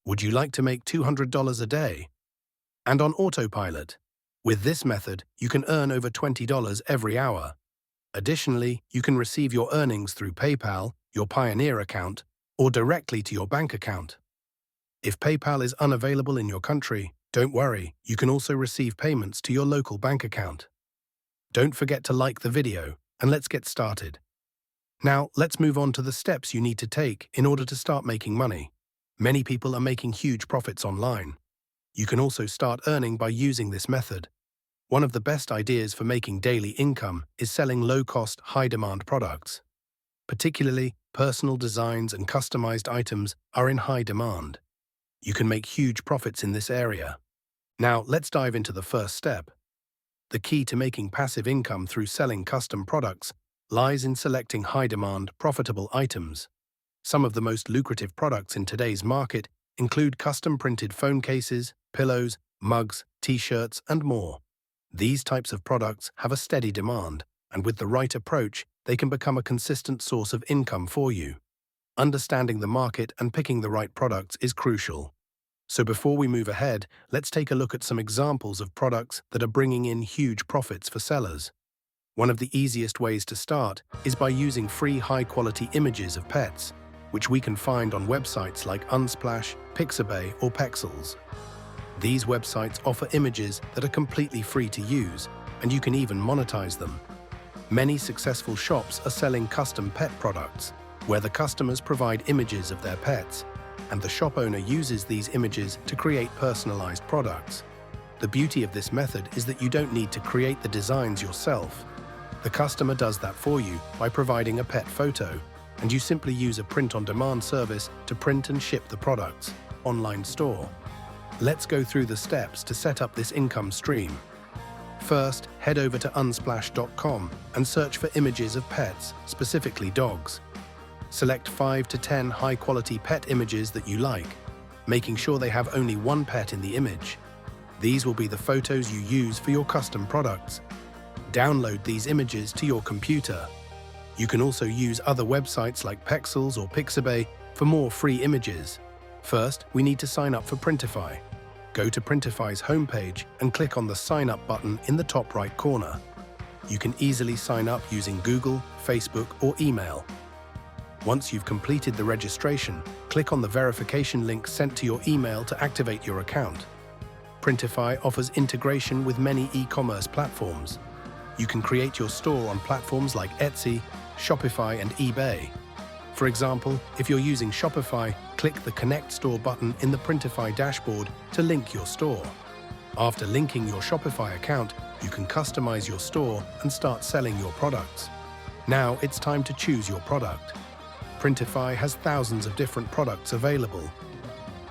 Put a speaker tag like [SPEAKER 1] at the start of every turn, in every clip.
[SPEAKER 1] Would you like to make $200 a day? And on autopilot. With this method, you can earn over $20 every hour. Additionally, you can receive your earnings through PayPal, your Pioneer account, or directly to your bank account. If PayPal is unavailable in your country, don't worry, you can also receive payments to your local bank account. Don't forget to like the video, and let's get started. Now, let's move on to the steps you need to take in order to start making money. Many people are making huge profits online. You can also start earning by using this method. One of the best ideas for making daily income is selling low-cost, high-demand products. Particularly, personal designs and customized items are in high demand. You can make huge profits in this area. Now, let's dive into the first step. The key to making passive income through selling custom products lies in selecting high-demand, profitable items. Some of the most lucrative products in today's market include custom-printed phone cases, pillows, mugs, t-shirts, and more. These types of products have a steady demand, and with the right approach, they can become a consistent source of income for you. Understanding the market and picking the right products is crucial. So before we move ahead, let's take a look at some examples of products that are bringing in huge profits for sellers. One of the easiest ways to start is by using free high-quality images of pets, which we can find on websites like Unsplash, Pixabay, or Pexels. These websites offer images that are completely free to use, and you can even monetize them. Many successful shops are selling custom pet products, where the customers provide images of their pets, and the shop owner uses these images to create personalized products. The beauty of this method is that you don't need to create the designs yourself. The customer does that for you by providing a pet photo, and you simply use a print-on-demand service to print and ship the products. Online store. Let's go through the steps to set up this income stream. First, head over to unsplash.com and search for images of pets, specifically dogs. Select 5 to 10 high-quality pet images that you like, making sure they have only one pet in the image. These will be the photos you use for your custom products. Download these images to your computer. You can also use other websites like Pexels or Pixabay for more free images. First, we need to sign up for Printify. Go to Printify's homepage and click on the Sign Up button in the top right corner. You can easily sign up using Google, Facebook, or email. Once you've completed the registration, click on the verification link sent to your email to activate your account. Printify offers integration with many e-commerce platforms. You can create your store on platforms like Etsy, Shopify, and eBay. For example, if you're using Shopify, click the Connect Store button in the Printify dashboard to link your store. After linking your Shopify account, you can customize your store and start selling your products. Now it's time to choose your product. Printify has thousands of different products available.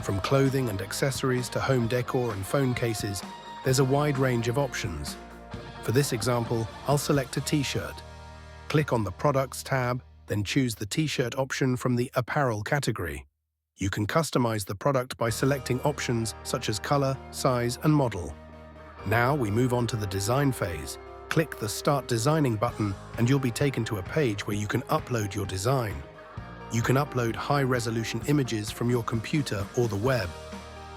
[SPEAKER 1] From clothing and accessories to home decor and phone cases, there's a wide range of options. For this example, I'll select a t-shirt. Click on the Products tab, then choose the t-shirt option from the Apparel category. You can customize the product by selecting options such as color, size, and model. Now we move on to the design phase. Click the Start Designing button and you'll be taken to a page where you can upload your design. You can upload high-resolution images from your computer or the web.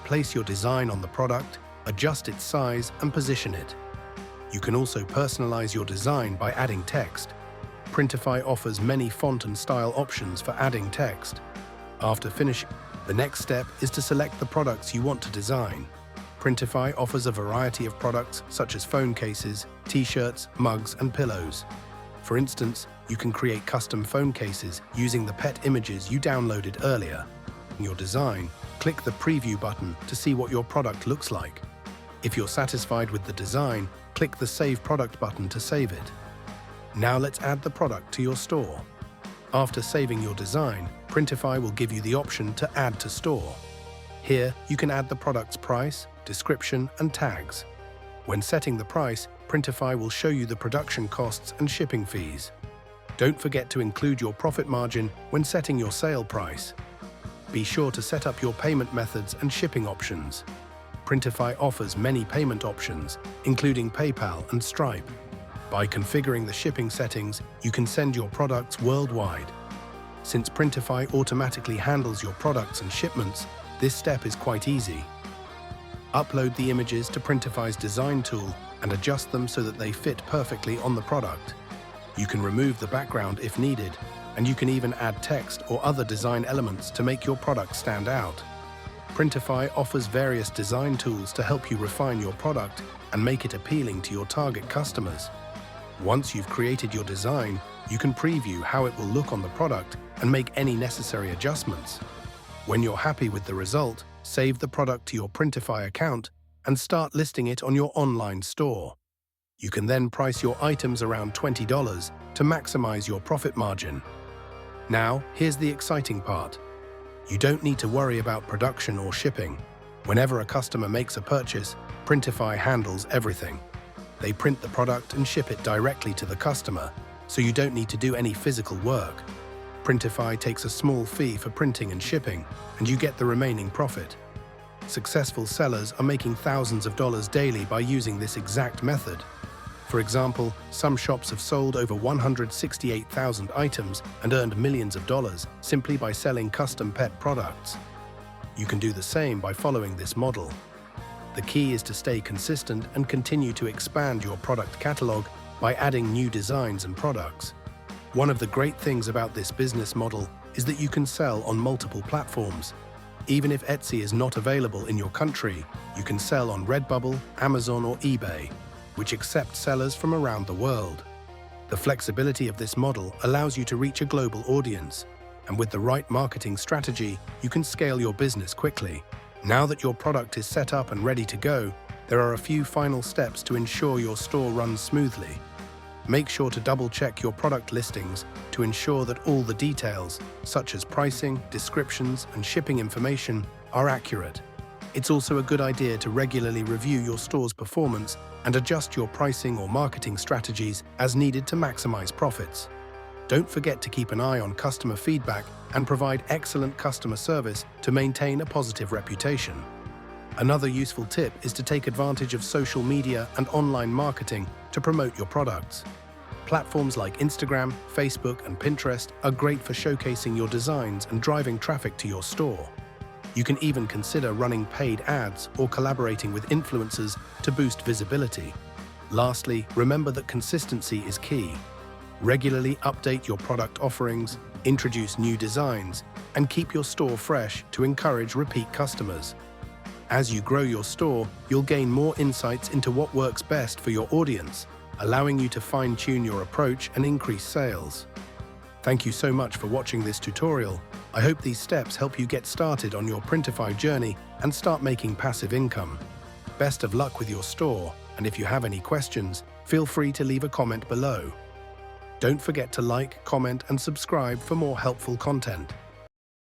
[SPEAKER 1] Place your design on the product, adjust its size, and position it. You can also personalize your design by adding text. Printify offers many font and style options for adding text. After finishing, the next step is to select the products you want to design. Printify offers a variety of products such as phone cases, t-shirts, mugs, and pillows. For instance, you can create custom phone cases using the pet images you downloaded earlier. In your design, click the Preview button to see what your product looks like. If you're satisfied with the design, click the Save Product button to save it. Now let's add the product to your store. After saving your design, Printify will give you the option to Add to Store. Here, you can add the product's price, description, and tags. When setting the price, Printify will show you the production costs and shipping fees. Don't forget to include your profit margin when setting your sale price. Be sure to set up your payment methods and shipping options. Printify offers many payment options, including PayPal and Stripe. By configuring the shipping settings, you can send your products worldwide. Since Printify automatically handles your products and shipments, This step is quite easy. Upload the images to Printify's design tool and adjust them so that they fit perfectly on the product. You can remove the background if needed, and you can even add text or other design elements to make your product stand out. Printify offers various design tools to help you refine your product and make it appealing to your target customers. Once you've created your design, you can preview how it will look on the product and make any necessary adjustments. When you're happy with the result, save the product to your Printify account and start listing it on your online store. You can then price your items around $20 to maximize your profit margin. Now, here's the exciting part. You don't need to worry about production or shipping. Whenever a customer makes a purchase, Printify handles everything. They print the product and ship it directly to the customer, so you don't need to do any physical work. Printify takes a small fee for printing and shipping, and you get the remaining profit. Successful sellers are making thousands of dollars daily by using this exact method. For example, some shops have sold over 168,000 items and earned millions of dollars simply by selling custom pet products. You can do the same by following this model. The key is to stay consistent and continue to expand your product catalog by adding new designs and products. One of the great things about this business model is that you can sell on multiple platforms. Even if Etsy is not available in your country, you can sell on Redbubble, Amazon, or eBay, which accept sellers from around the world. The flexibility of this model allows you to reach a global audience, and with the right marketing strategy, you can scale your business quickly. Now that your product is set up and ready to go, there are a few final steps to ensure your store runs smoothly. Make sure to double-check your product listings to ensure that all the details, such as pricing, descriptions, and shipping information, are accurate. It's also a good idea to regularly review your store's performance and adjust your pricing or marketing strategies as needed to maximize profits. Don't forget to keep an eye on customer feedback and provide excellent customer service to maintain a positive reputation. Another useful tip is to take advantage of social media and online marketing to promote your products. Platforms like Instagram, Facebook, and Pinterest are great for showcasing your designs and driving traffic to your store. You can even consider running paid ads or collaborating with influencers to boost visibility. Lastly, remember that consistency is key. Regularly update your product offerings, introduce new designs, and keep your store fresh to encourage repeat customers. As you grow your store, you'll gain more insights into what works best for your audience, allowing you to fine-tune your approach and increase sales. Thank you so much for watching this tutorial. I hope these steps help you get started on your Printify journey and start making passive income. Best of luck with your store, and if you have any questions, feel free to leave a comment below. Don't forget to like, comment, and subscribe for more helpful content.